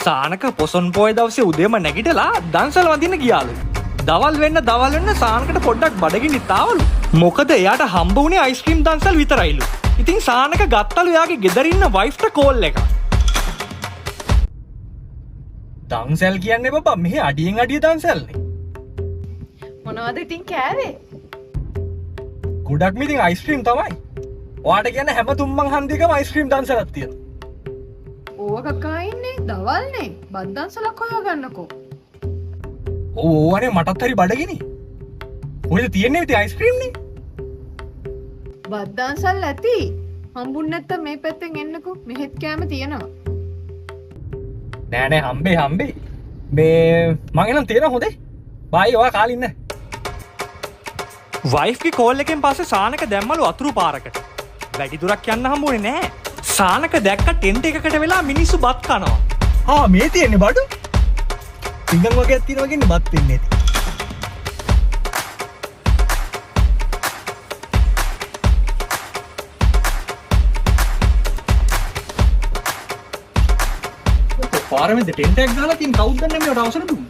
සානක පොසොන් පෝය දවසේ උදේම නැගිටලා දන්සල් වඳින්න ගියාලු. දවල් වෙන්න සානකට පොඩ්ඩක් බඩගිනි තාවලු. මොකද එයාට හම්බ වුණේ අයිස්ක්‍රීම් දන්සල් විතරයිලු. ඉතින් සානක ගත්තලු එයාගේ ගෙදර ඉන්න වයිෆ්ට කෝල් එකක්. දන්සල් කියන්නේ බබා මෙහි අඩියෙන් අඩිය දන්සල්නේ. මොනවද ඉතින් කෑවේ? ගොඩක් මිතින් අයිස්ක්‍රීම් තමයි. ඔයාට කියන්න හැම තුම්මන් හන්දියකම අයිස්ක්‍රීම් දන්සලක් තියෙනවා. ඕව කකා ඉන්නේ දවල්නේ. බද්දන්සලක් හොයාගන්නකෝ. ඕවනේ මටත් හරි බඩගිනි. කොහෙද තියන්නේ ඉතින් අයිස්ක්‍රීම් නේ? බද්දන්සල් ඇති. හම්බුන්නේ නැත්තම් මේ පැත්තෙන් එන්නකෝ. මෙහෙත් කෑම තියෙනවා. නෑ හම්බේ. මේ මං එනම් තියෙනවා හොඳේ. බයි ඔයා කාලේ ඉන්න. වයිෆ්ගේ කෝල් එකෙන් පස්සේ සානක දැම්මලු අතුරු පාරකට. වැඩි දුරක් යන්න හම්බුනේ නෑ. සානක දැක්ක ටෙන්ට් එකකට වෙලා මිනිස්සු බත් කනවා. මේ තියෙන්නේ බඩු. පිංගම් වගේක් තියෙනවා කියන්නේ බත් වෙන්නේ නැති. පාරමේ ටෙන්ට් එකක් ගහලා තින් කවුද දන්නේ මේකට අවසර දුන්නේ.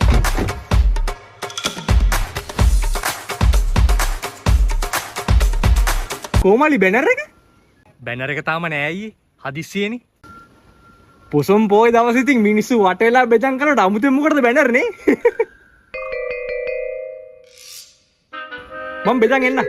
කොමාලි බැනර් එක? බැනර් එක තාම නෑ අයියේ. හදිස්සියනේ. පොසොන් පෝය දවසේ ඉතින් මිනිස්සු වට වෙලා බෙදන් කරනට අමුතෙන් මොකටද බැනර් නේ? මම බෙදන් එන්න.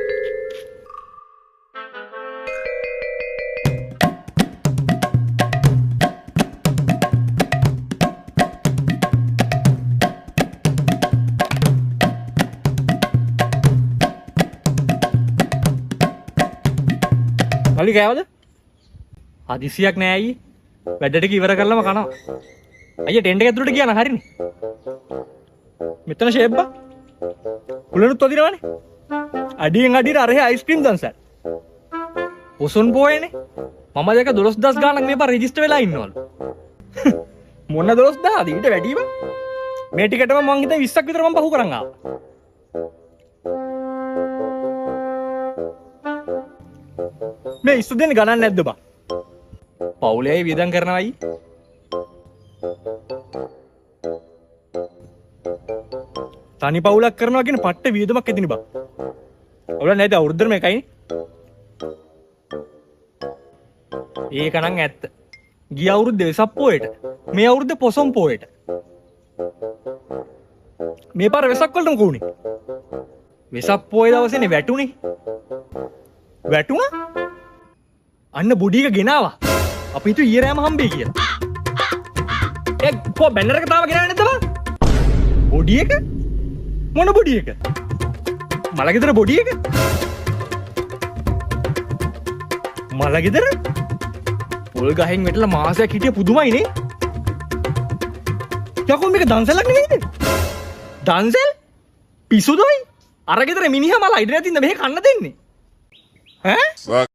මල්ලි කෑවද? හදිසියක් නෑ අයියේ. වැඩ ටික ඉවර කරලම කනවා. අයියා ටෙන්ට් එක ඇතුළට ගියා නම් හරිනේ. මෙතන ෂේප් බා. කුලනුත් වදිනවනේ. අඩියෙන් අඩියට අරහේ අයිස්ක්‍රීම් දන්සල්. පොසොන් පෝයනේ. මම දැක 12000 ගාණක් මේ පාර රෙජිස්ටර් වෙලා ඉන්නවලු. මොන 12000ද? ඊට වැඩි බා. මේ ටිකටම මං හිතා 20ක් විතර මම පහු කරන් ආවා. මේ ඉස්ස දෙන්න ගණන් නැද්ද බා? පවුලේ අය වියදම් කරනවා අයි. තනි පවුලක් කරනවා කියන පට්ට වියදමක් ඇතිනේ බා. ඔයාලා නැද අවුරුද්දට මේකයිනේ. ඒක නම් ඇත්ත. ගිය අවුරුද්දේ වෙසක් පොයට. මේ අවුරුද්දේ පොසොන් පොයට. මේ පාර වෙසක් වලට මොකෝ උනේ? වෙසක් පොය දවසේනේ වැටුනේ. වැටුණා? අන්න බොඩි එක ගෙනාවා. අපි හිතුව ඊයේ රෑම හම්බෙයි කියලා. කො බැනර් එක තාම ගෙනාවේ නැද්ද බං? බොඩි එක? මොන බොඩි එක? මලගෙදර බොඩි එක? මලගෙදර? පොල් ගහෙන් වැටලා මාසයක් හිටිය පුදුමයි නේ. යකෝ මේක දන්සලක් නෙවෙයිද? දන්සල්? පිසුදොයි? අර ගෙදර මිනිහා මල අයිඩ නැතිඳ මෙහෙ කන්න දෙන්නේ. ඈ?